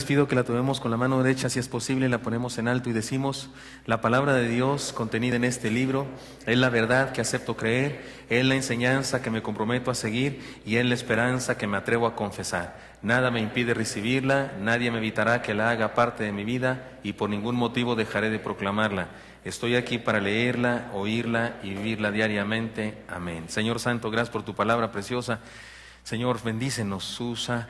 Les pido que la tomemos con la mano derecha, si es posible, la ponemos en alto y decimos: la palabra de Dios contenida en este libro es la verdad que acepto creer, es la enseñanza que me comprometo a seguir y es la esperanza que me atrevo a confesar. Nada me impide recibirla, nadie me evitará que la haga parte de mi vida y por ningún motivo dejaré de proclamarla. Estoy aquí para leerla, oírla y vivirla diariamente. Amén. Señor Santo, gracias por tu palabra preciosa. Señor, bendícenos, usa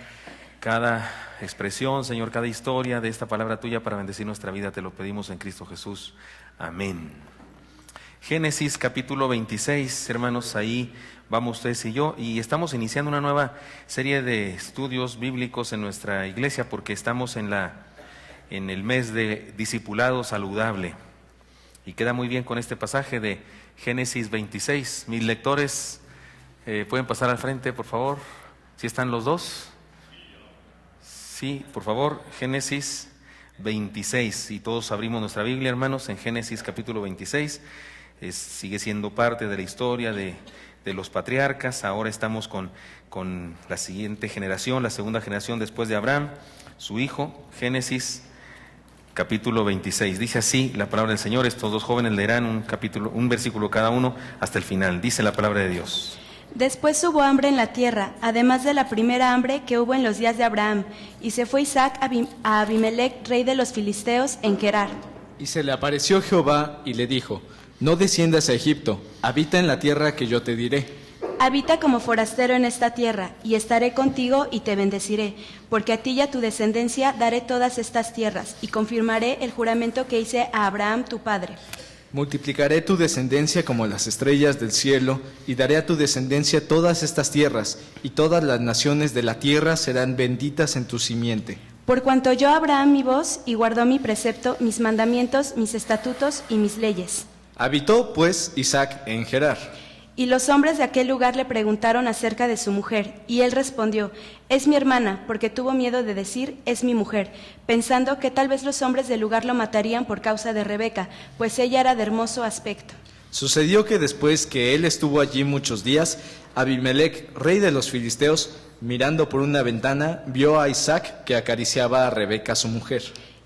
cada expresión, Señor, cada historia de esta palabra tuya para bendecir nuestra vida. Te lo pedimos en Cristo Jesús. Amén. Génesis capítulo 26, hermanos, ahí vamos ustedes y yo, y estamos iniciando una nueva serie de estudios bíblicos en nuestra iglesia porque estamos en el mes de discipulado saludable. Y queda muy bien con este pasaje de Génesis 26. Mis lectores pueden pasar al frente, por favor. ¿Sí están los dos? Sí, por favor, Génesis 26. Y todos abrimos nuestra Biblia, hermanos, en Génesis capítulo 26. Sigue siendo parte de la historia de los patriarcas. Ahora estamos con la siguiente generación, la segunda generación después de Abraham, su hijo. Génesis capítulo 26. Dice así la palabra del Señor. Estos dos jóvenes leerán un versículo cada uno hasta el final. Dice la palabra de Dios. Después hubo hambre en la tierra, además de la primera hambre que hubo en los días de Abraham, y se fue Isaac a Abimelec, rey de los filisteos, en Gerar. Y se le apareció Jehová y le dijo: no desciendas a Egipto, habita en la tierra que yo te diré. Habita como forastero en esta tierra, y estaré contigo y te bendeciré, porque a ti y a tu descendencia daré todas estas tierras, y confirmaré el juramento que hice a Abraham tu padre. Multiplicaré tu descendencia como las estrellas del cielo, y daré a tu descendencia todas estas tierras, y todas las naciones de la tierra serán benditas en tu simiente. Por cuanto oyó Abraham mi voz, y guardó mi precepto, mis mandamientos, mis estatutos y mis leyes. Habitó, pues, Isaac en Gerar. Y los hombres de aquel lugar le preguntaron acerca de su mujer, y él respondió: es mi hermana, porque tuvo miedo de decir: es mi mujer, pensando que tal vez los hombres del lugar lo matarían por causa de Rebeca, pues ella era de hermoso aspecto. Sucedió que después que él estuvo allí muchos días, Abimelec, rey de los filisteos, mirando por una ventana, vio a Isaac que acariciaba a Rebeca su mujer.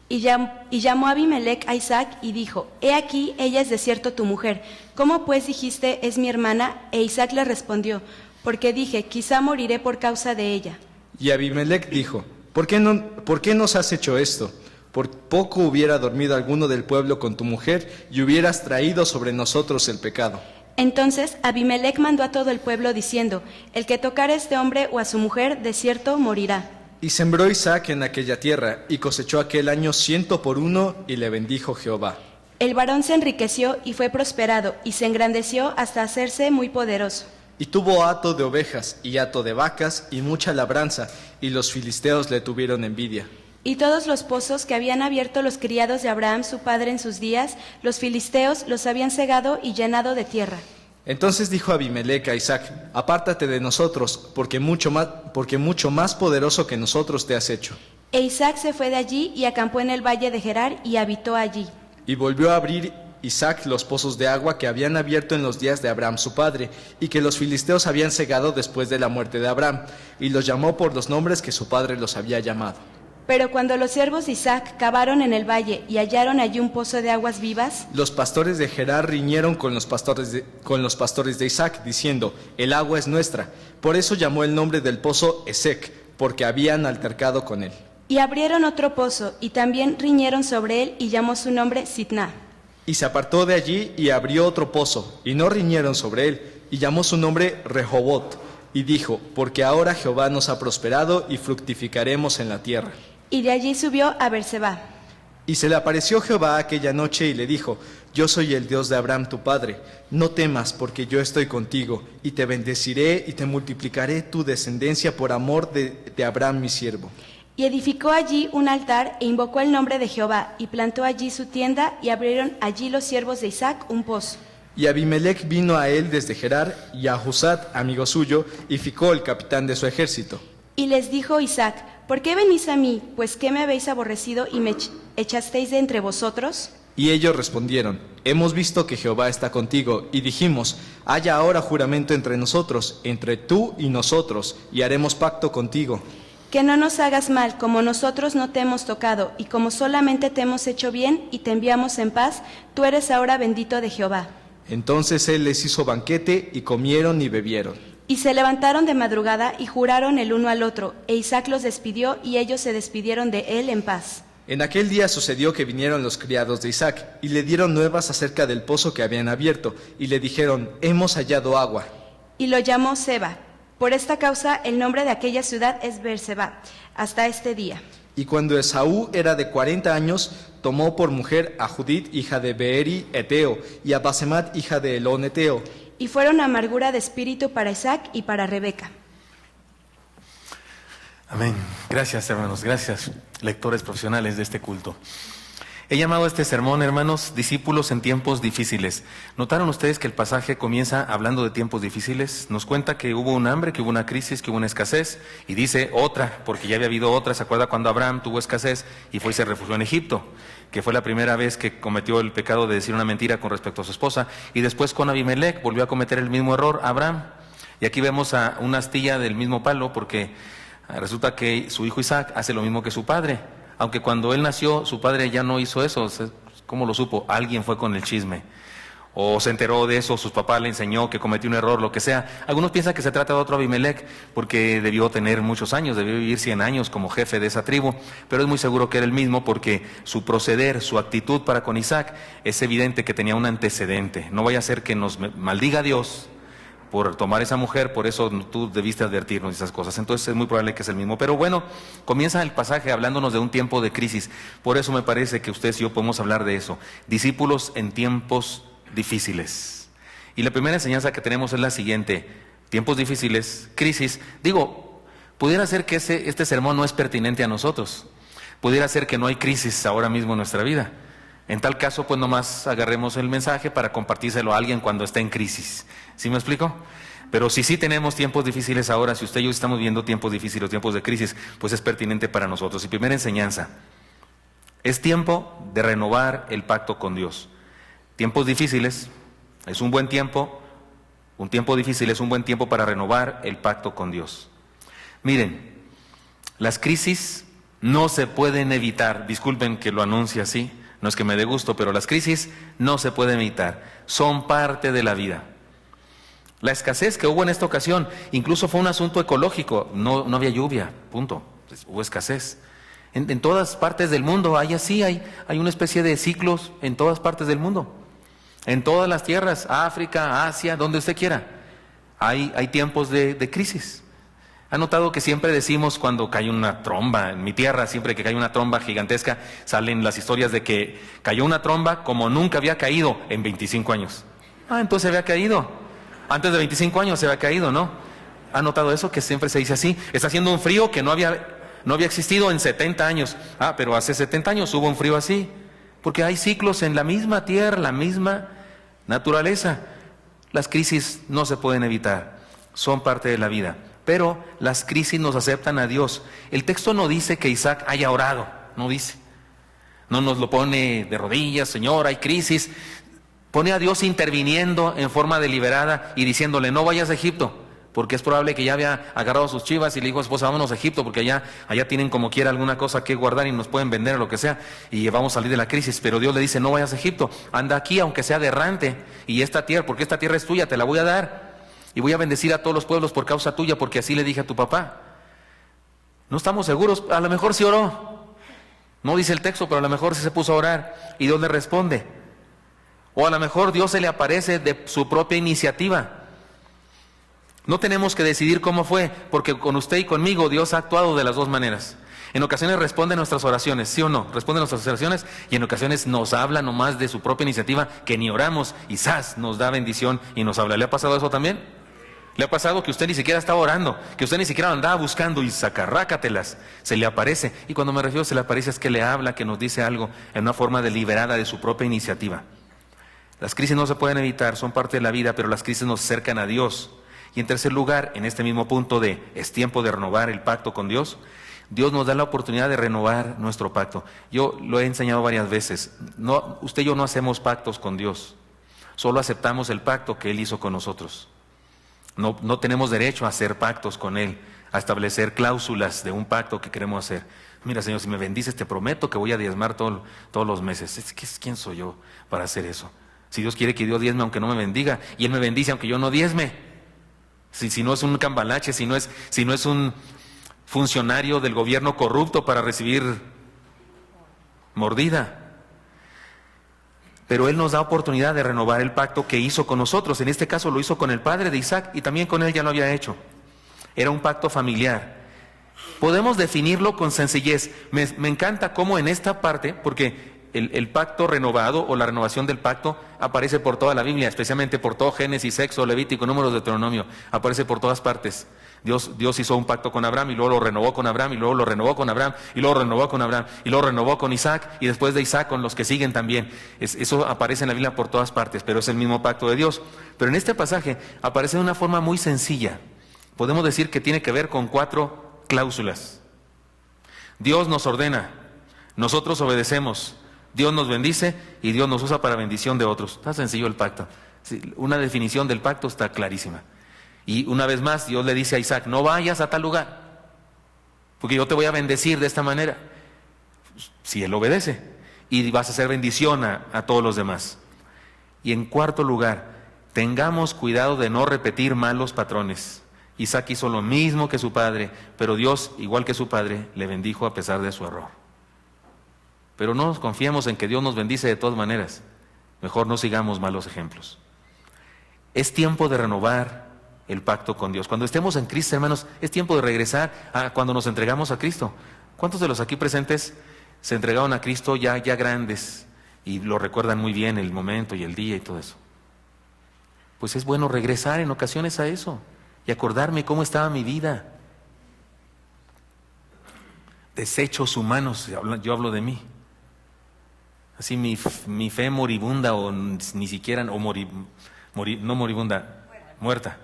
Y llamó a Abimelec a Isaac y dijo: he aquí, ella es de cierto tu mujer. ¿Cómo pues dijiste: es mi hermana? E Isaac le respondió: porque dije: quizá moriré por causa de ella. Y Abimelec dijo: ¿Por qué nos has hecho esto? Por poco hubiera dormido alguno del pueblo con tu mujer, y hubieras traído sobre nosotros el pecado. Entonces Abimelec mandó a todo el pueblo diciendo: el que tocare a este hombre o a su mujer, de cierto morirá. Y sembró Isaac en aquella tierra, y cosechó aquel año 100 por 1, y le bendijo Jehová. El varón se enriqueció y fue prosperado, y se engrandeció hasta hacerse muy poderoso. Y tuvo hato de ovejas, y hato de vacas, y mucha labranza, y los filisteos le tuvieron envidia. Y todos los pozos que habían abierto los criados de Abraham su padre en sus días, los filisteos los habían cegado y llenado de tierra. Entonces dijo Abimelec a Isaac: apártate de nosotros, porque mucho más poderoso que nosotros te has hecho. E Isaac se fue de allí y acampó en el valle de Gerar y habitó allí. Y volvió a abrir Isaac los pozos de agua que habían abierto en los días de Abraham su padre, y que los filisteos habían cegado después de la muerte de Abraham, y los llamó por los nombres que su padre los había llamado. Pero cuando los siervos de Isaac cavaron en el valle y hallaron allí un pozo de aguas vivas, los pastores de Gerar riñeron con los pastores de Isaac, diciendo: el agua es nuestra. Por eso llamó el nombre del pozo Esek, porque habían altercado con él. Y abrieron otro pozo, y también riñeron sobre él, y llamó su nombre Sitná. Y se apartó de allí y abrió otro pozo, y no riñeron sobre él, y llamó su nombre Rehobot, y dijo: porque ahora Jehová nos ha prosperado, y fructificaremos en la tierra. Y de allí subió a Berseba. Y se le apareció Jehová aquella noche y le dijo: yo soy el Dios de Abraham tu padre, no temas, porque yo estoy contigo, y te bendeciré y te multiplicaré tu descendencia por amor de Abraham mi siervo. Y edificó allí un altar e invocó el nombre de Jehová, y plantó allí su tienda, y abrieron allí los siervos de Isaac un pozo. Y Abimelec vino a él desde Gerar, y a Husat, amigo suyo, y Ficol, el capitán de su ejército. Y les dijo Isaac: ¿por qué venís a mí? Pues ¿qué me habéis aborrecido y me echasteis de entre vosotros? Y ellos respondieron: hemos visto que Jehová está contigo, y dijimos: haya ahora juramento entre nosotros, entre tú y nosotros, y haremos pacto contigo. que no nos hagas mal, como nosotros no te hemos tocado, y como solamente te hemos hecho bien y te enviamos en paz, tú eres ahora bendito de Jehová. Entonces él les hizo banquete, y comieron y bebieron. Y se levantaron de madrugada y juraron el uno al otro, e Isaac los despidió, y ellos se despidieron de él en paz. En aquel día sucedió que vinieron los criados de Isaac, y le dieron nuevas acerca del pozo que habían abierto, y le dijeron, hemos hallado agua. Y lo llamó Seba. Por esta causa el nombre de aquella ciudad es Beerseba, hasta este día. Y cuando Esaú era de 40 años, tomó por mujer a Judit, hija de Beeri, Eteo, y a Basemat, hija de Elón, Eteo. Y fueron amargura de espíritu para Isaac y para Rebeca. Amén. Gracias, hermanos. Gracias, lectores profesionales de este culto. He llamado a este sermón, hermanos, discípulos en tiempos difíciles. ¿Notaron ustedes que el pasaje comienza hablando de tiempos difíciles? Nos cuenta que hubo un hambre, que hubo una crisis, que hubo una escasez, y dice otra, porque ya había habido otra. ¿Se acuerda cuando Abraham tuvo escasez y fue y se refugió en Egipto? Que fue la primera vez que cometió el pecado de decir una mentira con respecto a su esposa. Y después con Abimelech volvió a cometer el mismo error Abraham. Y aquí vemos a una astilla del mismo palo, porque resulta que su hijo Isaac hace lo mismo que su padre. Aunque cuando él nació, su padre ya no hizo eso. ¿Cómo lo supo? Alguien fue con el chisme. O se enteró de eso, sus papás le enseñó que cometió un error, lo que sea. Algunos piensan que se trata de otro Abimelech, porque debió tener muchos años, debió vivir 100 años como jefe de esa tribu. Pero es muy seguro que era el mismo, porque su proceder, su actitud para con Isaac, es evidente que tenía un antecedente. No vaya a ser que nos maldiga Dios por tomar esa mujer, por eso tú debiste advertirnos de esas cosas. Entonces es muy probable que es el mismo. Pero bueno, comienza el pasaje hablándonos de un tiempo de crisis. Por eso me parece que ustedes y yo podemos hablar de eso. Discípulos en tiempos difíciles. Y la primera enseñanza que tenemos es la siguiente: tiempos difíciles, crisis. Digo, pudiera ser que este sermón no es pertinente a nosotros. Pudiera ser que no hay crisis ahora mismo en nuestra vida. En tal caso, pues nomás agarremos el mensaje para compartírselo a alguien cuando esté en crisis. ¿Sí me explico? Pero si sí tenemos tiempos difíciles ahora, si usted y yo estamos viendo tiempos difíciles, tiempos de crisis, pues es pertinente para nosotros. Y primera enseñanza, es tiempo de renovar el pacto con Dios. Tiempos difíciles, es un buen tiempo, un tiempo difícil es un buen tiempo para renovar el pacto con Dios. Miren, las crisis no se pueden evitar, disculpen que lo anuncie así, no es que me dé gusto, pero las crisis no se pueden evitar, son parte de la vida. La escasez que hubo en esta ocasión, incluso fue un asunto ecológico, no había lluvia, punto, hubo escasez. En todas partes del mundo hay así, hay una especie de ciclos en todas partes del mundo, en todas las tierras, África, Asia, donde usted quiera, hay tiempos de crisis. ¿Ha notado que siempre decimos cuando cae una tromba? En mi tierra, siempre que cae una tromba gigantesca, salen las historias de que cayó una tromba como nunca había caído en 25 años. Entonces se había caído. Antes de 25 años se había caído, ¿no? ¿Ha notado eso? Que siempre se dice así. Está haciendo un frío que no había existido en 70 años. Pero hace 70 años hubo un frío así. Porque hay ciclos en la misma tierra, la misma naturaleza. Las crisis no se pueden evitar. Son parte de la vida. Pero las crisis nos aceptan a Dios. El texto no dice que Isaac haya orado, no dice. No nos lo pone de rodillas, Señor, hay crisis. Pone a Dios interviniendo en forma deliberada y diciéndole, no vayas a Egipto, porque es probable que ya había agarrado sus chivas y le dijo a su esposa, vámonos a Egipto, porque allá tienen como quiera alguna cosa que guardar y nos pueden vender o lo que sea, y vamos a salir de la crisis. Pero Dios le dice, no vayas a Egipto, anda aquí aunque sea de errante, y esta tierra, porque esta tierra es tuya, te la voy a dar. Y voy a bendecir a todos los pueblos por causa tuya, porque así le dije a tu papá. No estamos seguros, a lo mejor sí oró. No dice el texto, pero a lo mejor sí se puso a orar y Dios le responde. O a lo mejor Dios se le aparece de su propia iniciativa. No tenemos que decidir cómo fue, porque con usted y conmigo Dios ha actuado de las dos maneras. En ocasiones responde a nuestras oraciones, ¿sí o no? Responde a nuestras oraciones y en ocasiones nos habla nomás de su propia iniciativa, que ni oramos y ¡zas! Nos da bendición y nos habla. ¿Le ha pasado eso también? ¿Le ha pasado que usted ni siquiera estaba orando, que usted ni siquiera andaba buscando y sacarrácatelas? Se le aparece, y cuando me refiero a se le aparece es que le habla, que nos dice algo en una forma deliberada de su propia iniciativa. Las crisis no se pueden evitar, son parte de la vida, pero las crisis nos acercan a Dios. Y en tercer lugar, en este mismo punto de es tiempo de renovar el pacto con Dios, Dios nos da la oportunidad de renovar nuestro pacto. Yo lo he enseñado varias veces, usted y yo no hacemos pactos con Dios, solo aceptamos el pacto que Él hizo con nosotros. No tenemos derecho a hacer pactos con Él. a establecer cláusulas de un pacto que queremos hacer. Mira, Señor, si me bendices, te prometo que voy a diezmar todos los meses. ¿Quién soy yo para hacer eso? Si Dios quiere que yo diezme aunque no me bendiga, y Él me bendice aunque yo no diezme. Si no es un cambalache, si no es un funcionario del gobierno corrupto para recibir mordida. Pero Él nos da oportunidad de renovar el pacto que hizo con nosotros. En este caso lo hizo con el padre de Isaac y también con él ya lo había hecho. Era un pacto familiar. Podemos definirlo con sencillez. Me encanta cómo en esta parte, porque el pacto renovado o la renovación del pacto aparece por toda la Biblia, especialmente por todo Génesis, Éxodo, Levítico, Números, Deuteronomio, aparece por todas partes. Dios hizo un pacto con Abraham y luego lo renovó con Abraham y luego lo renovó con Abraham y luego lo renovó con Abraham y luego renovó con Isaac y después de Isaac con los que siguen también. Eso aparece en la Biblia por todas partes, pero es el mismo pacto de Dios. Pero en este pasaje aparece de una forma muy sencilla. Podemos decir que tiene que ver con 4 cláusulas. Dios nos ordena, nosotros obedecemos, Dios nos bendice y Dios nos usa para bendición de otros. Está sencillo el pacto. Una definición del pacto está clarísima. Y una vez más Dios le dice a Isaac, no vayas a tal lugar, porque yo te voy a bendecir de esta manera. Si él obedece, y vas a hacer bendición a todos los demás. Y en cuarto lugar, tengamos cuidado de no repetir malos patrones. Isaac hizo lo mismo que su padre, pero Dios, igual que su padre, le bendijo a pesar de su error. Pero no nos confiemos en que Dios nos bendice de todas maneras. Mejor no sigamos malos ejemplos. Es tiempo de renovar el pacto con Dios. Cuando estemos en Cristo, hermanos, es tiempo de regresar a cuando nos entregamos a Cristo. ¿Cuántos de los aquí presentes se entregaron a Cristo ya grandes y lo recuerdan muy bien el momento y el día y todo eso? Pues es bueno regresar en ocasiones a eso y acordarme cómo estaba mi vida. Desechos humanos, yo hablo de mí. Así mi fe moribunda o ni siquiera, no moribunda, muerta,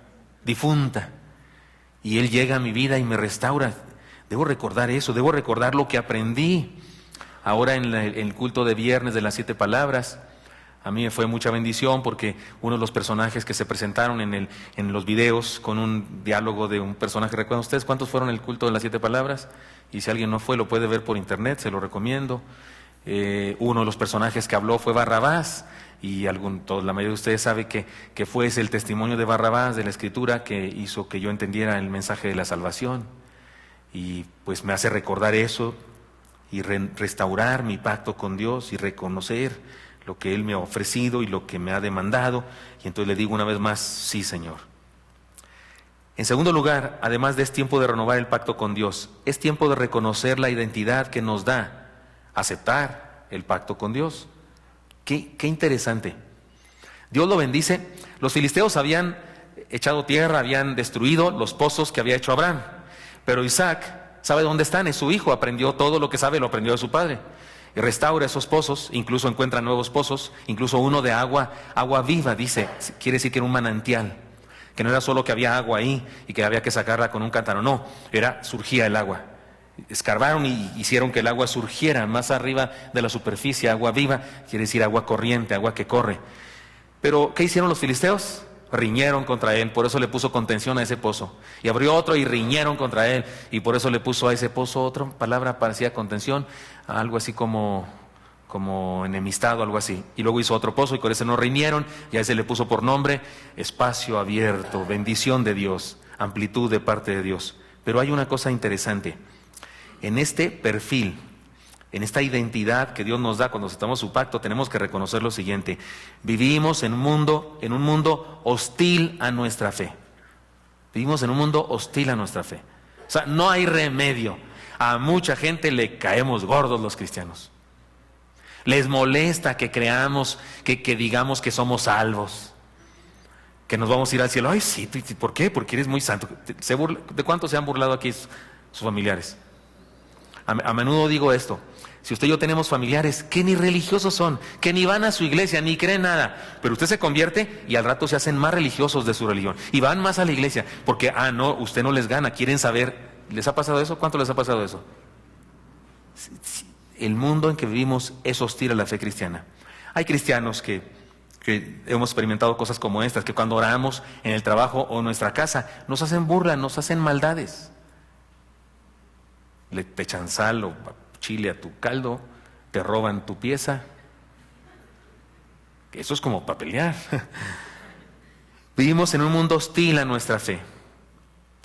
difunta. Y Él llega a mi vida y me restaura. Debo recordar eso, debo recordar lo que aprendí. Ahora en el culto de viernes de las 7 palabras, a mí me fue mucha bendición porque uno de los personajes que se presentaron en los videos con un diálogo de un personaje, ¿recuerdan ustedes cuántos fueron el culto de las 7 palabras? Y si alguien no fue, lo puede ver por internet, se lo recomiendo. Uno de los personajes que habló fue Barrabás, y la mayoría de ustedes sabe que fue ese el testimonio de Barrabás, de la Escritura, que hizo que yo entendiera el mensaje de la salvación. Y pues me hace recordar eso y restaurar mi pacto con Dios y reconocer lo que Él me ha ofrecido y lo que me ha demandado. Y entonces le digo una vez más, sí, Señor. En segundo lugar, además de es tiempo de renovar el pacto con Dios, es tiempo de reconocer la identidad que nos da aceptar el pacto con Dios. Qué interesante. Dios lo bendice. Los filisteos habían echado tierra, habían destruido los pozos que había hecho Abraham. Pero Isaac sabe dónde están, es su hijo, aprendió todo lo que sabe, lo aprendió de su padre. Y restaura esos pozos, incluso encuentra nuevos pozos, incluso uno de agua viva, dice, quiere decir que era un manantial. Que no era solo que había agua ahí y que había que sacarla con un cántaro, no, surgía el agua. Escarbaron y hicieron que el agua surgiera más arriba de la superficie, agua viva, quiere decir agua corriente, agua que corre. Pero, ¿qué hicieron los filisteos? Riñeron contra él, por eso le puso contención a ese pozo. Y abrió otro y riñeron contra él, y por eso le puso a ese pozo otra palabra parecida contención, algo así como enemistad o algo así. Y luego hizo otro pozo y con ese no riñeron, y a ese le puso por nombre espacio abierto, bendición de Dios, amplitud de parte de Dios. Pero hay una cosa interesante. En este perfil, en esta identidad que Dios nos da cuando aceptamos su pacto, tenemos que reconocer lo siguiente: vivimos en un mundo hostil a nuestra fe. Vivimos en un mundo hostil a nuestra fe. O sea, no hay remedio. A mucha gente le caemos gordos los cristianos. Les molesta que creamos, que digamos que somos salvos, que nos vamos a ir al cielo. Ay, sí, ¿por qué? Porque eres muy santo. ¿De cuántos se han burlado aquí sus familiares? A menudo digo esto: si usted y yo tenemos familiares que ni religiosos son, que ni van a su iglesia, ni creen nada, pero usted se convierte y al rato se hacen más religiosos de su religión y van más a la iglesia porque, no, usted no les gana, quieren saber. ¿Les ha pasado eso? ¿Cuánto les ha pasado eso? El mundo en que vivimos es hostil a la fe cristiana. Hay cristianos que hemos experimentado cosas como estas, que cuando oramos en el trabajo o en nuestra casa nos hacen burla, nos hacen maldades. te echan sal o chile a tu caldo, te roban tu pieza. Eso es como para pelear. Vivimos en un mundo hostil a nuestra fe.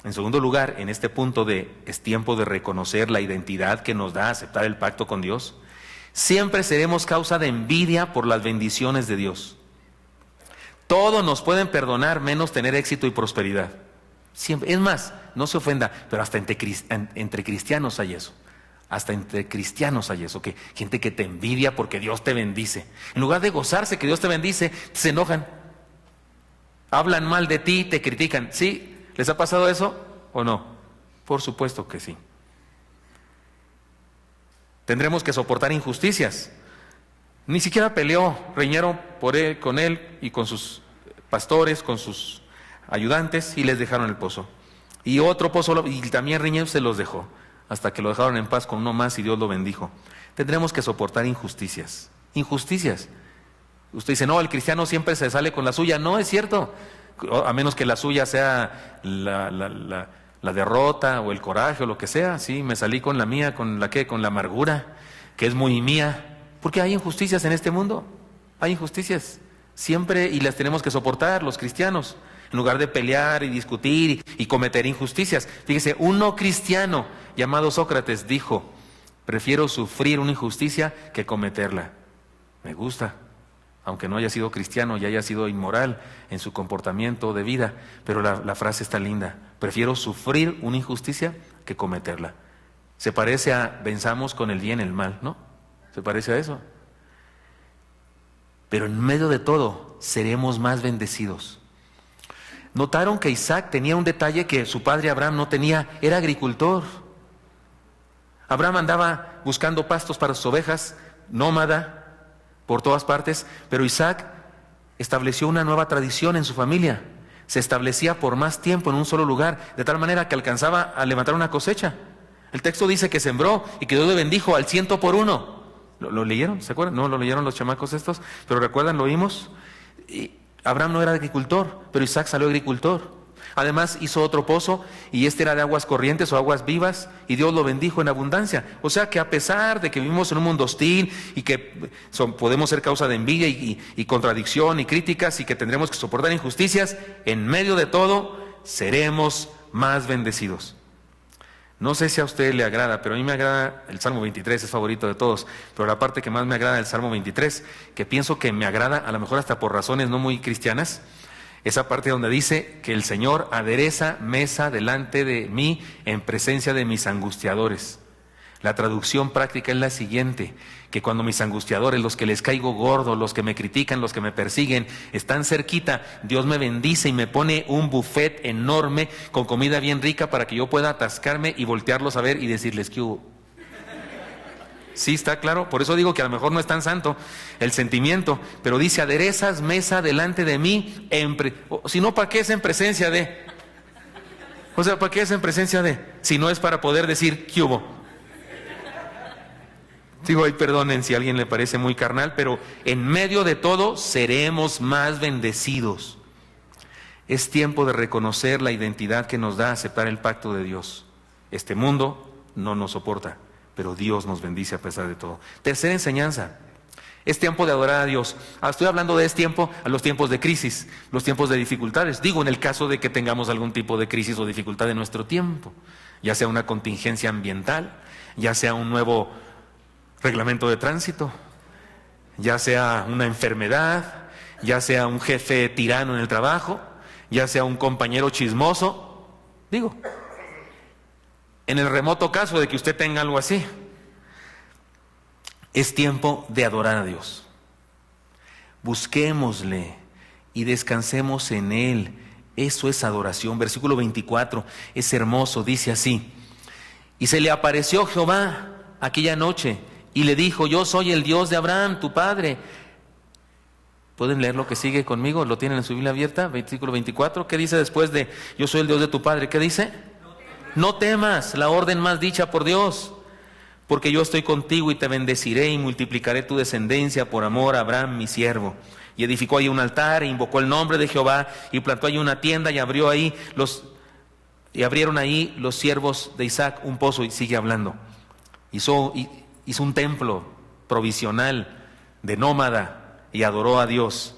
En segundo lugar, en este punto es tiempo de reconocer la identidad que nos da aceptar el pacto con Dios. Siempre seremos causa de envidia por las bendiciones de Dios. Todos nos pueden perdonar menos tener éxito y prosperidad. Siempre. Es más, no se ofenda, pero hasta entre cristianos hay eso. Hasta entre cristianos hay eso, que gente que te envidia porque Dios te bendice. En lugar de gozarse que Dios te bendice, se enojan. Hablan mal de ti, te critican. ¿Sí? ¿Les ha pasado eso o no? Por supuesto que sí. Tendremos que soportar injusticias. Ni siquiera peleó, reñieron con él y con sus pastores, con sus ayudantes, y les dejaron el pozo. Y otro pozo, y también riñeron, se los dejó, hasta que lo dejaron en paz con uno más y Dios lo bendijo. Tendremos que soportar injusticias. Injusticias. Usted dice, no, el cristiano siempre se sale con la suya. No, es cierto. A menos que la suya sea la derrota o el coraje o lo que sea. Sí, me salí con la mía, con la amargura, que es muy mía. Porque hay injusticias en este mundo. Hay injusticias. Siempre, y las tenemos que soportar los cristianos. En lugar de pelear y discutir y cometer injusticias. Fíjese, un no cristiano llamado Sócrates dijo, prefiero sufrir una injusticia que cometerla. Me gusta. Aunque no haya sido cristiano y haya sido inmoral en su comportamiento de vida, pero la frase está linda. Prefiero sufrir una injusticia que cometerla. Se parece a venzamos con el bien el mal, ¿no? Se parece a eso. Pero en medio de todo, seremos más bendecidos. Notaron que Isaac tenía un detalle que su padre Abraham no tenía, era agricultor. Abraham andaba buscando pastos para sus ovejas, nómada, por todas partes, pero Isaac estableció una nueva tradición en su familia. Se establecía por más tiempo en un solo lugar, de tal manera que alcanzaba a levantar una cosecha. El texto dice que sembró y que Dios le bendijo al 100 por uno. ¿Lo leyeron? ¿Se acuerdan? No lo leyeron los chamacos estos, pero recuerdan, lo oímos. Abraham no era agricultor, pero Isaac salió agricultor. Además hizo otro pozo y este era de aguas corrientes o aguas vivas y Dios lo bendijo en abundancia. O sea que a pesar de que vivimos en un mundo hostil y que podemos ser causa de envidia y contradicción y críticas y que tendremos que soportar injusticias, en medio de todo seremos más bendecidos. No sé si a usted le agrada, pero a mí me agrada el Salmo 23, es favorito de todos, pero la parte que más me agrada del Salmo 23, que pienso que me agrada a lo mejor hasta por razones no muy cristianas, esa parte donde dice que el Señor adereza mesa delante de mí en presencia de mis angustiadores. La traducción práctica es la siguiente, que cuando mis angustiadores, los que les caigo gordo, los que me critican, los que me persiguen, están cerquita, Dios me bendice y me pone un buffet enorme con comida bien rica para que yo pueda atascarme y voltearlos a ver y decirles ¿qué hubo? Sí, está claro, por eso digo que a lo mejor no es tan santo el sentimiento, pero dice, aderezas mesa delante de mí, si no, ¿para qué es en presencia de? O sea, ¿para qué es en presencia de? Si no es para poder decir, ¿qué hubo? Digo, ay, perdonen si a alguien le parece muy carnal, pero en medio de todo seremos más bendecidos. Es tiempo de reconocer la identidad que nos da aceptar el pacto de Dios. Este mundo no nos soporta, pero Dios nos bendice a pesar de todo. Tercera enseñanza, es tiempo de adorar a Dios. Estoy hablando de este tiempo a los tiempos de crisis, los tiempos de dificultades. Digo, en el caso de que tengamos algún tipo de crisis o dificultad en nuestro tiempo, ya sea una contingencia ambiental, ya sea un nuevo reglamento de tránsito, ya sea una enfermedad, ya sea un jefe tirano en el trabajo, ya sea un compañero chismoso. Digo, en el remoto caso de que usted tenga algo así, es tiempo de adorar a Dios. Busquémosle y descansemos en Él. Eso es adoración. Versículo 24, es hermoso, dice así: y se le apareció Jehová aquella noche y le dijo, yo soy el Dios de Abraham, tu padre. ¿Pueden leer lo que sigue conmigo? ¿Lo tienen en su Biblia abierta? Versículo 24, ¿qué dice después de yo soy el Dios de tu padre? ¿Qué dice? No temas, la orden más dicha por Dios, porque yo estoy contigo y te bendeciré y multiplicaré tu descendencia por amor a Abraham mi siervo. Y edificó ahí un altar e invocó el nombre de Jehová y plantó ahí una tienda y abrió ahí Y abrieron ahí los siervos de Isaac un pozo, y sigue hablando. Hizo un templo provisional de nómada y adoró a Dios.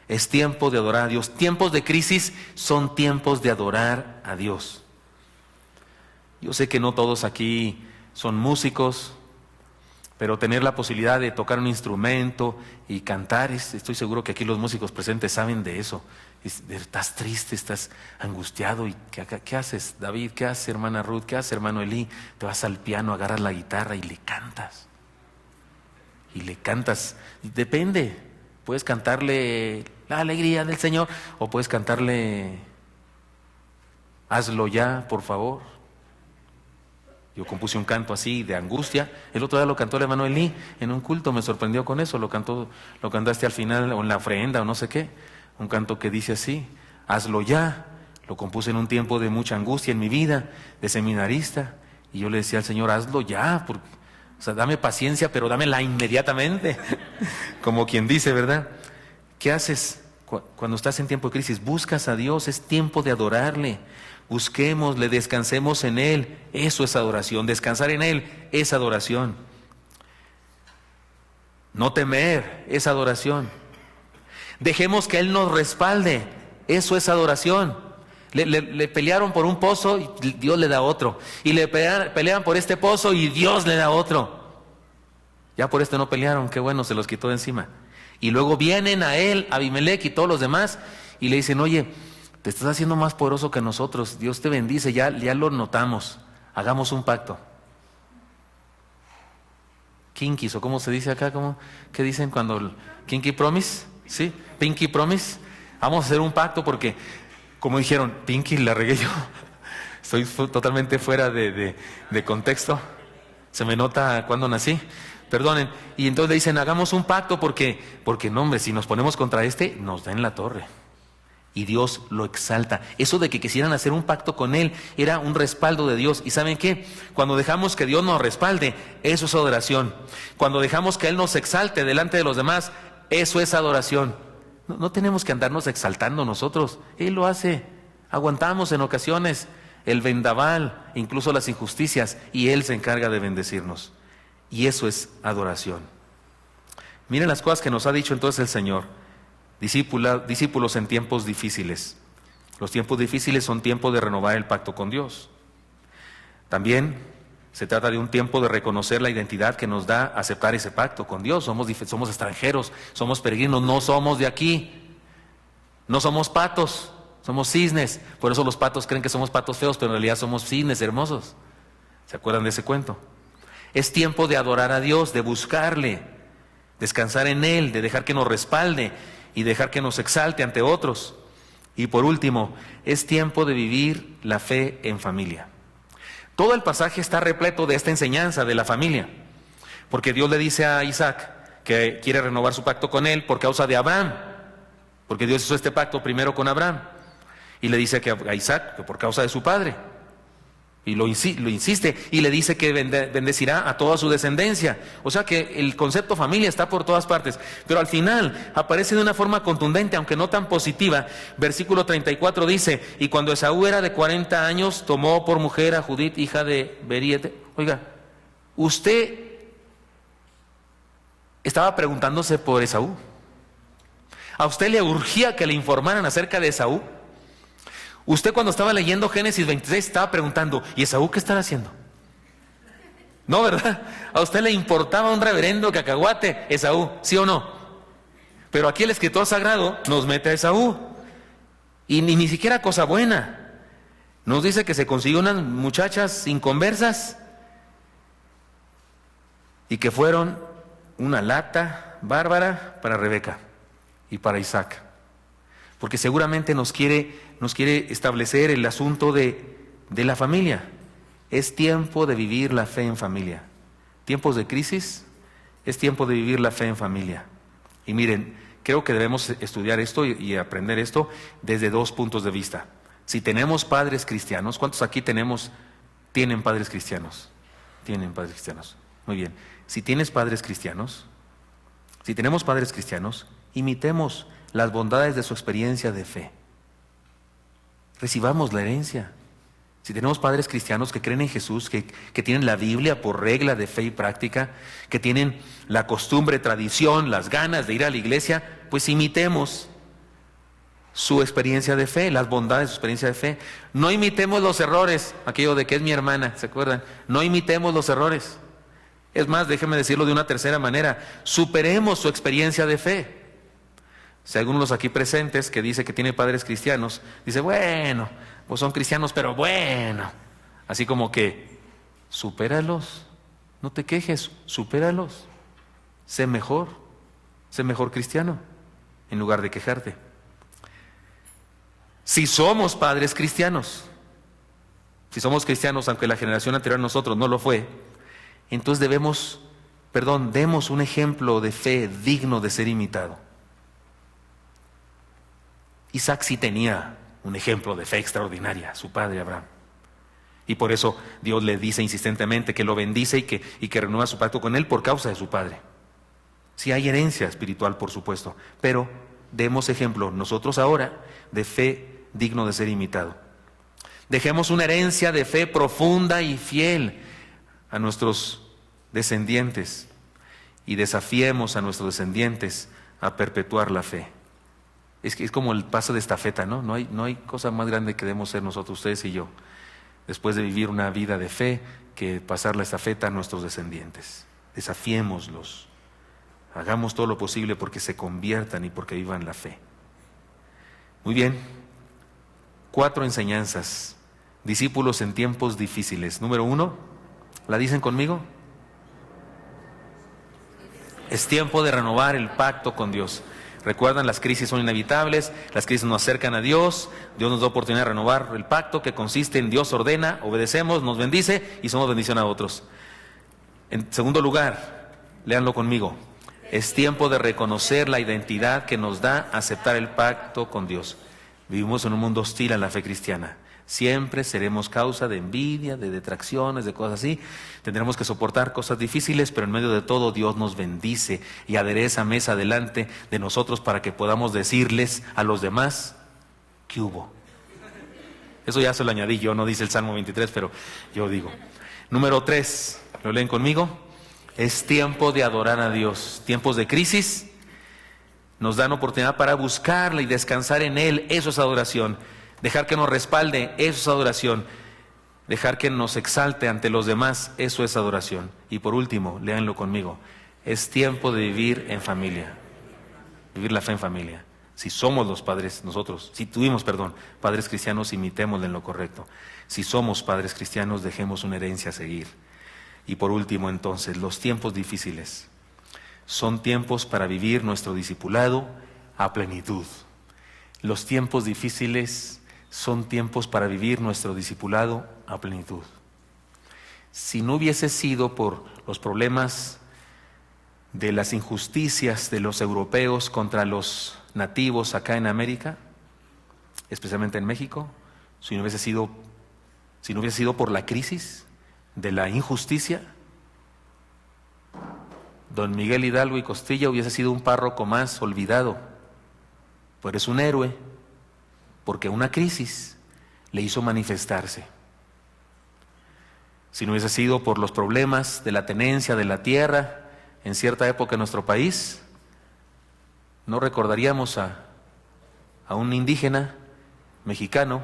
Es tiempo de adorar a Dios. Tiempos de crisis son tiempos de adorar a Dios. Yo sé que no todos aquí son músicos, pero tener la posibilidad de tocar un instrumento y cantar, estoy seguro que aquí los músicos presentes saben de eso. Estás triste, estás angustiado, y ¿qué haces, David? ¿Qué hace, hermana Ruth? ¿Qué hace, hermano Elí? Te vas al piano, agarras la guitarra y le cantas. Y le cantas. Depende, puedes cantarle la alegría del Señor, o puedes cantarle hazlo ya, por favor. Yo compuse un canto así de angustia. El otro día lo cantó el hermano Elí en un culto, me sorprendió con eso. Lo cantaste al final, o en la ofrenda, o no sé qué. Un canto que dice así: hazlo ya. Lo compuse en un tiempo de mucha angustia en mi vida, de seminarista. Y yo le decía al Señor: hazlo ya, o sea, dame paciencia, pero dámela inmediatamente. Como quien dice, ¿verdad? ¿Qué haces cuando estás en tiempo de crisis? Buscas a Dios, es tiempo de adorarle. Busquémosle, descansemos en Él. Eso es adoración. Descansar en Él es adoración. No temer es adoración. Dejemos que Él nos respalde. Eso es adoración. Le pelearon por un pozo y Dios le da otro. Y le pelean por este pozo y Dios le da otro. Ya por este no pelearon, qué bueno, se los quitó de encima. Y luego vienen a él, Abimelech y todos los demás, y le dicen: oye, te estás haciendo más poderoso que nosotros, Dios te bendice, ya lo notamos, hagamos un pacto. Kinkis, o cómo se dice acá, ¿qué dicen cuando? Kinky promise, ¿sí? Pinky promise. Vamos a hacer un pacto porque, como dijeron, Pinky, la regué yo. Estoy totalmente fuera de contexto. Se me nota cuando nací. Perdonen. Y entonces le dicen: hagamos un pacto porque no, hombre, si nos ponemos contra nos da en la torre. Y Dios lo exalta. Eso de que quisieran hacer un pacto con Él era un respaldo de Dios. ¿Y saben qué? Cuando dejamos que Dios nos respalde, eso es adoración. Cuando dejamos que Él nos exalte delante de los demás, eso es adoración. No tenemos que andarnos exaltando nosotros. Él lo hace. Aguantamos en ocasiones el vendaval, incluso las injusticias, y Él se encarga de bendecirnos. Y eso es adoración. Miren las cosas que nos ha dicho entonces el Señor. Discípulos en tiempos difíciles. Los tiempos difíciles son tiempos de renovar el pacto con Dios. También se trata de un tiempo de reconocer la identidad que nos da aceptar ese pacto con Dios. Somos extranjeros, somos peregrinos, no somos de aquí. No somos patos, somos cisnes. Por eso los patos creen que somos patos feos, pero en realidad somos cisnes hermosos. ¿Se acuerdan de ese cuento? Es tiempo de adorar a Dios, de buscarle, descansar en Él, de dejar que nos respalde y dejar que nos exalte ante otros. Y por último, es tiempo de vivir la fe en familia. Todo el pasaje está repleto de esta enseñanza de la familia, porque Dios le dice a Isaac que quiere renovar su pacto con él por causa de Abraham, porque Dios hizo este pacto primero con Abraham, y le dice que a Isaac que por causa de su padre. Y lo insiste y le dice que bendecirá a toda su descendencia. O sea que el concepto familia está por todas partes. Pero al final aparece de una forma contundente, aunque no tan positiva. Versículo 34 dice: y cuando Esaú era de 40 años, tomó por mujer a Judith, hija de Beríete. Oiga, usted estaba preguntándose por Esaú. ¿A usted le urgía que le informaran acerca de Esaú? Usted, cuando estaba leyendo Génesis 26, estaba preguntando: ¿y Esaú qué estará haciendo? No, ¿verdad? A usted le importaba un reverendo cacahuate Esaú, ¿sí o no? Pero aquí el escritor sagrado nos mete a Esaú, y ni siquiera cosa buena. Nos dice que se consiguió unas muchachas inconversas y que fueron una lata bárbara para Rebeca y para Isaac, porque seguramente nos quiere establecer el asunto de la familia. Es tiempo de vivir la fe en familia. Tiempos de crisis, es tiempo de vivir la fe en familia. Y miren, creo que debemos estudiar esto y aprender esto desde dos puntos de vista. Si tenemos padres cristianos, ¿cuántos aquí tienen padres cristianos? Tienen padres cristianos. Muy bien. Si tenemos padres cristianos, imitemos las bondades de su experiencia de fe. Recibamos la herencia. si tenemos padres cristianos que creen en Jesús, que tienen la Biblia por regla de fe y práctica, que tienen la costumbre, tradición, las ganas de ir a la iglesia, pues imitemos su experiencia de fe, las bondades de su experiencia de fe. No imitemos los errores, aquello de que es mi hermana, ¿se acuerdan? No imitemos los errores. Es más, déjenme decirlo de una tercera manera, superemos su experiencia de fe. Si alguno de los aquí presentes que dice que tiene padres cristianos, dice, bueno, pues son cristianos, pero bueno, así como que, supéralos, no te quejes, supéralos, sé mejor cristiano, en lugar de quejarte. Si somos padres cristianos, si somos cristianos, aunque la generación anterior a nosotros no lo fue, entonces demos un ejemplo de fe digno de ser imitado. Isaac sí tenía un ejemplo de fe extraordinaria, su padre Abraham. Y por eso Dios le dice insistentemente que lo bendice y que renueva su pacto con él por causa de su padre. Sí hay herencia espiritual, por supuesto, pero demos ejemplo nosotros ahora de fe digno de ser imitado. Dejemos una herencia de fe profunda y fiel a nuestros descendientes y desafiemos a nuestros descendientes a perpetuar la fe. Es como el paso de estafeta, ¿no? No hay cosa más grande que debemos ser nosotros, ustedes y yo, después de vivir una vida de fe, que pasar la estafeta a nuestros descendientes. Desafiémoslos, hagamos todo lo posible porque se conviertan y porque vivan la fe. Muy bien, 4 enseñanzas, discípulos en tiempos difíciles. Número 1, ¿la dicen conmigo? Es tiempo de renovar el pacto con Dios. Recuerdan, las crisis son inevitables, las crisis nos acercan a Dios, Dios nos da oportunidad de renovar el pacto, que consiste en Dios ordena, obedecemos, nos bendice y somos bendición a otros. En segundo lugar, léanlo conmigo, es tiempo de reconocer la identidad que nos da aceptar el pacto con Dios. Vivimos en un mundo hostil a la fe cristiana. Siempre seremos causa de envidia, de detracciones, de cosas así. Tendremos que soportar cosas difíciles, pero en medio de todo Dios nos bendice y adereza mesa delante de nosotros para que podamos decirles a los demás ¿qué hubo? Eso ya se lo añadí yo, no dice el Salmo 23, pero yo digo. Número 3, ¿lo leen conmigo? Es tiempo de adorar a Dios. Tiempos de crisis nos dan oportunidad para buscarle y descansar en Él. Eso es adoración. Dejar que nos respalde, eso es adoración. Dejar que nos exalte ante los demás, eso es adoración. Y por último, léanlo conmigo, es tiempo de vivir en familia. Vivir la fe en familia. Si somos los padres, si tuvimos padres cristianos, imitémosle en lo correcto. Si somos padres cristianos, dejemos una herencia a seguir. Y por último, entonces, los tiempos difíciles son tiempos para vivir nuestro discipulado a plenitud. Los tiempos difíciles son tiempos para vivir nuestro discipulado a plenitud. Si no hubiese sido por los problemas de las injusticias de los europeos contra los nativos acá en América, especialmente en México, si no hubiese sido por la crisis de la injusticia, don Miguel Hidalgo y Costilla hubiese sido un párroco más olvidado, pero es un héroe, porque una crisis le hizo manifestarse. Si no hubiese sido por los problemas de la tenencia de la tierra en cierta época en nuestro país, no recordaríamos a un indígena mexicano,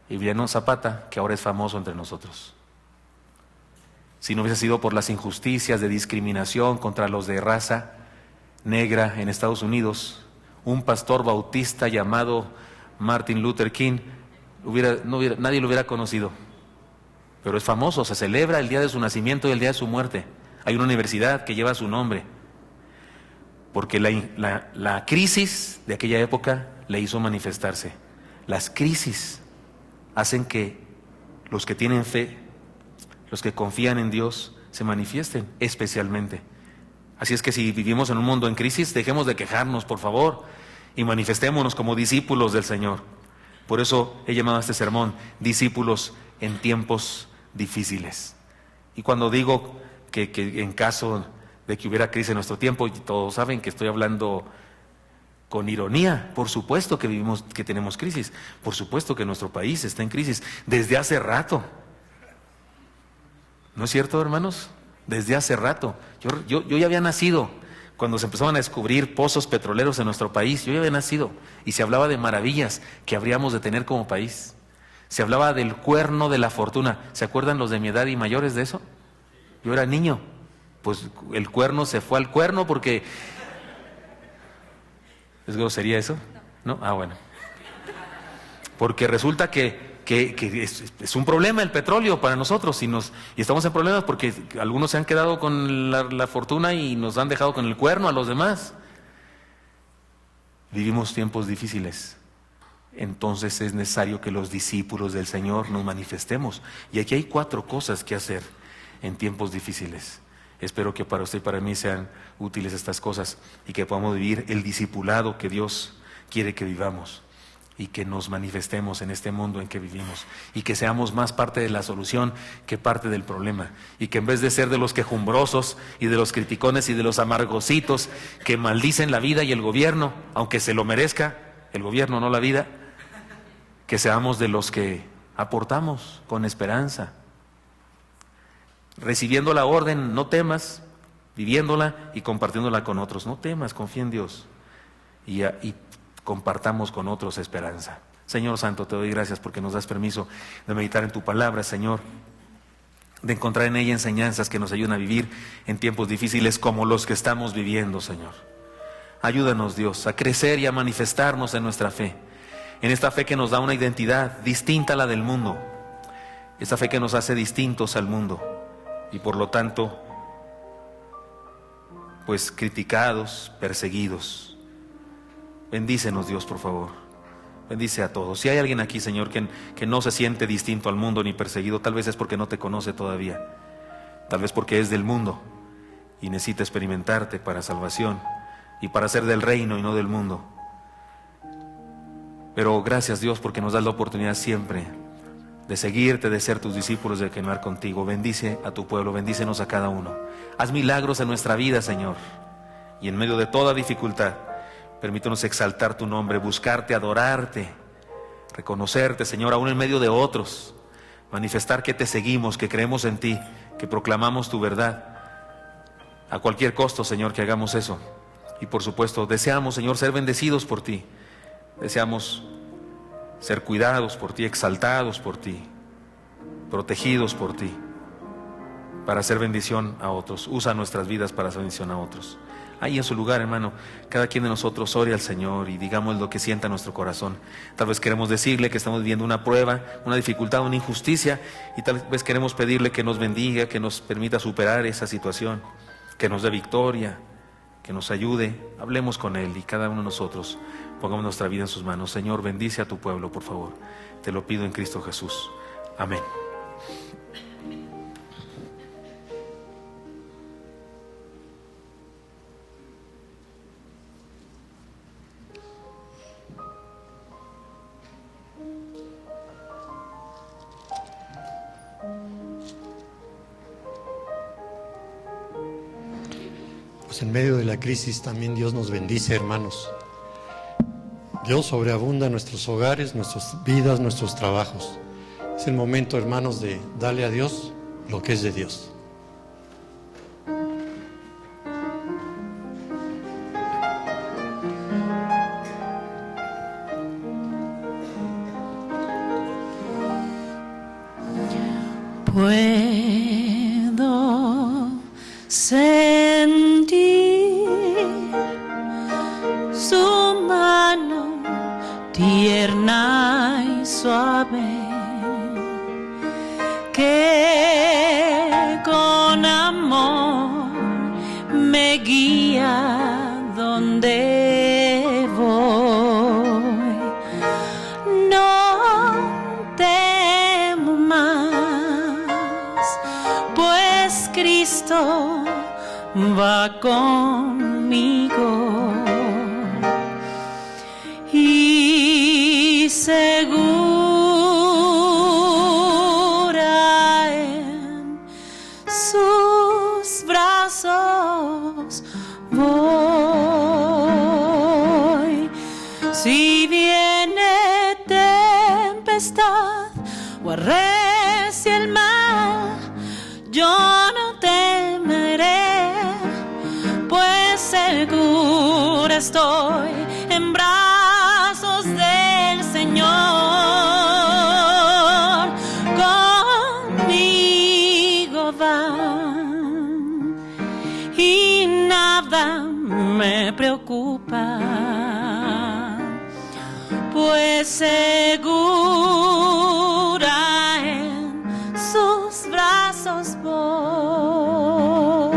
Emiliano Zapata, que ahora es famoso entre nosotros. Si no hubiese sido por las injusticias de discriminación contra los de raza negra en Estados Unidos, un pastor bautista llamado Martin Luther King, nadie lo hubiera conocido. Pero es famoso, se celebra el día de su nacimiento y el día de su muerte. Hay una universidad que lleva su nombre, porque la crisis de aquella época le hizo manifestarse. Las crisis hacen que los que tienen fe, los que confían en Dios, se manifiesten especialmente. Así es que si vivimos en un mundo en crisis, dejemos de quejarnos, por favor, y manifestémonos como discípulos del Señor. Por eso he llamado a este sermón discípulos en tiempos difíciles. Y cuando digo que en caso de que hubiera crisis en nuestro tiempo, y todos saben que estoy hablando con ironía. Por supuesto que que tenemos crisis. Por supuesto que nuestro país está en crisis desde hace rato. ¿No es cierto, hermanos? Desde hace rato. Yo ya había nacido cuando se empezaban a descubrir pozos petroleros en nuestro país. Yo ya había nacido y se hablaba de maravillas que habríamos de tener como país. Se hablaba del cuerno de la fortuna. ¿Se acuerdan los de mi edad y mayores de eso? Yo era niño. Pues el cuerno se fue al cuerno porque... ¿Es grosería eso? ¿No? Ah, bueno. Porque resulta que es un problema el petróleo para nosotros y estamos en problemas porque algunos se han quedado con la fortuna y nos han dejado con el cuerno a los demás. Vivimos tiempos difíciles. Entonces es necesario que los discípulos del Señor nos manifestemos. Y aquí hay 4 cosas que hacer en tiempos difíciles. Espero que para usted y para mí sean útiles estas cosas y que podamos vivir el discipulado que Dios quiere que vivamos y que nos manifestemos en este mundo en que vivimos y que seamos más parte de la solución que parte del problema y que en vez de ser de los quejumbrosos y de los criticones y de los amargositos que maldicen la vida y el gobierno, aunque se lo merezca, el gobierno no la vida, que seamos de los que aportamos con esperanza, recibiendo la orden, no temas, viviéndola y compartiéndola con otros. No temas, confía en Dios y compartamos con otros esperanza. Señor Santo, te doy gracias porque nos das permiso de meditar en tu palabra, Señor, de encontrar en ella enseñanzas que nos ayuden a vivir en tiempos difíciles como los que estamos viviendo, Señor. Ayúdanos, Dios, a crecer y a manifestarnos en nuestra fe, en esta fe que nos da una identidad distinta a la del mundo, esta fe que nos hace distintos al mundo y por lo tanto, pues criticados, perseguidos. Bendícenos, Dios, por favor. Bendice a todos. Si hay alguien aquí, Señor, que no se siente distinto al mundo ni perseguido, tal vez es porque no te conoce todavía. Tal vez porque es del mundo y necesita experimentarte para salvación y para ser del reino y no del mundo. Pero gracias, Dios, porque nos das la oportunidad siempre de seguirte, de ser tus discípulos, de caminar contigo. Bendice a tu pueblo, bendícenos a cada uno. Haz milagros en nuestra vida, Señor. Y en medio de toda dificultad, permítanos exaltar tu nombre, buscarte, adorarte, reconocerte, Señor, aún en medio de otros. Manifestar que te seguimos, que creemos en ti, que proclamamos tu verdad. A cualquier costo, Señor, que hagamos eso. Y por supuesto, deseamos, Señor, ser bendecidos por ti. Deseamos ser cuidados por ti, exaltados por ti, protegidos por ti, para hacer bendición a otros. Usa nuestras vidas para hacer bendición a otros. Ahí en su lugar, hermano, cada quien de nosotros ore al Señor y digamos lo que sienta nuestro corazón. Tal vez queremos decirle que estamos viviendo una prueba, una dificultad, una injusticia, y tal vez queremos pedirle que nos bendiga, que nos permita superar esa situación, que nos dé victoria, que nos ayude. Hablemos con Él y cada uno de nosotros pongamos nuestra vida en sus manos. Señor, bendice a tu pueblo, por favor. Te lo pido en Cristo Jesús. Amén. Pues en medio de la crisis también Dios nos bendice, hermanos. Dios sobreabunda en nuestros hogares, nuestras vidas, nuestros trabajos. Es el momento, hermanos, de darle a Dios lo que es de Dios. Puedo sentir su mano tierna y suave que con amor me guía donde voy. No temo más, pues Cristo va conmigo y segura en sus brazos voy. segura estoy en brazos del Señor. Conmigo va y nada me preocupa, pues segura en sus brazos voy.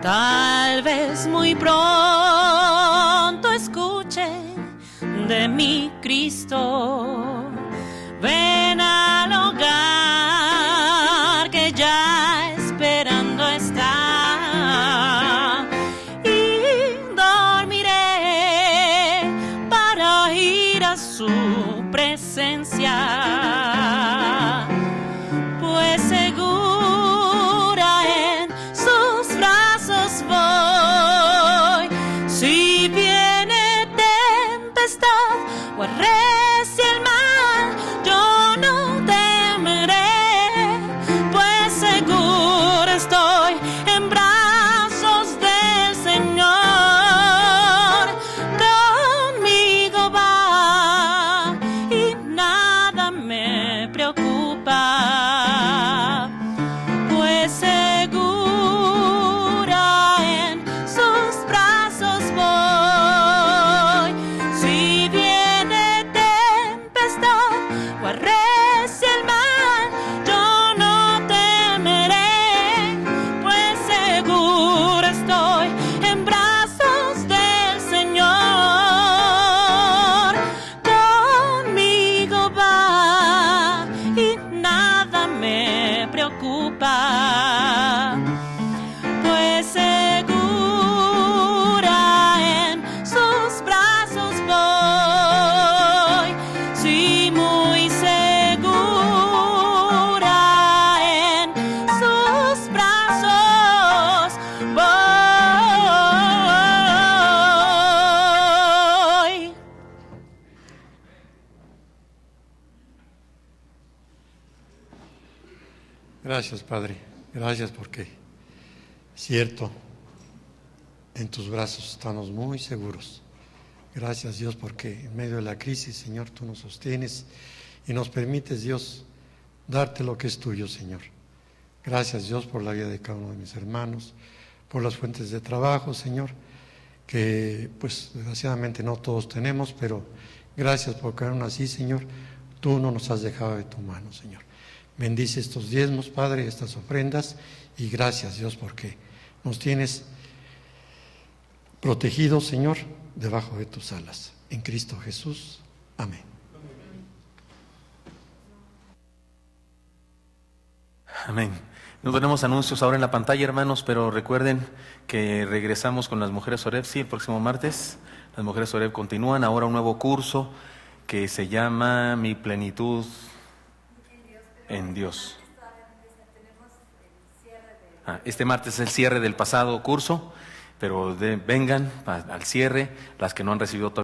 Tal vez muy pronto escuche de mi Cristo, ven al hogar que ya esperando está, y dormiré para ir a su presencia, pues segura en sus brazos voy. Si viene tempestad o arrecia el mar, yo no temeré, pues segura estoy en brazos del Señor. Conmigo va y nada me preocupa, pues segura en sus brazos voy. Si viene tempestad o arrecia el mar, yo no temeré, pues segura estoy en brazos del Señor. Conmigo va y nada me preocupa, pues segura en sus brazos voy. Sí, muy segura en sus brazos voy. Gracias, Padre. Gracias porque, cierto, en tus brazos estamos muy seguros. Gracias, Dios, porque en medio de la crisis, Señor, tú nos sostienes y nos permites, Dios, darte lo que es tuyo, Señor. Gracias, Dios, por la vida de cada uno de mis hermanos, por las fuentes de trabajo, Señor, que pues desgraciadamente no todos tenemos, pero gracias porque aún así, Señor, tú no nos has dejado de tu mano, Señor. Bendice estos diezmos, Padre, estas ofrendas, y gracias, Dios, porque nos tienes protegidos, Señor, debajo de tus alas. En Cristo Jesús. Amén. Amén. No tenemos anuncios ahora en la pantalla, hermanos, pero recuerden que regresamos con las Mujeres Oreb, sí, el próximo martes. Las Mujeres Oreb continúan, ahora un nuevo curso que se llama Mi Plenitud en Dios. Este martes es el cierre del pasado curso, pero vengan al cierre, las que no han recibido todavía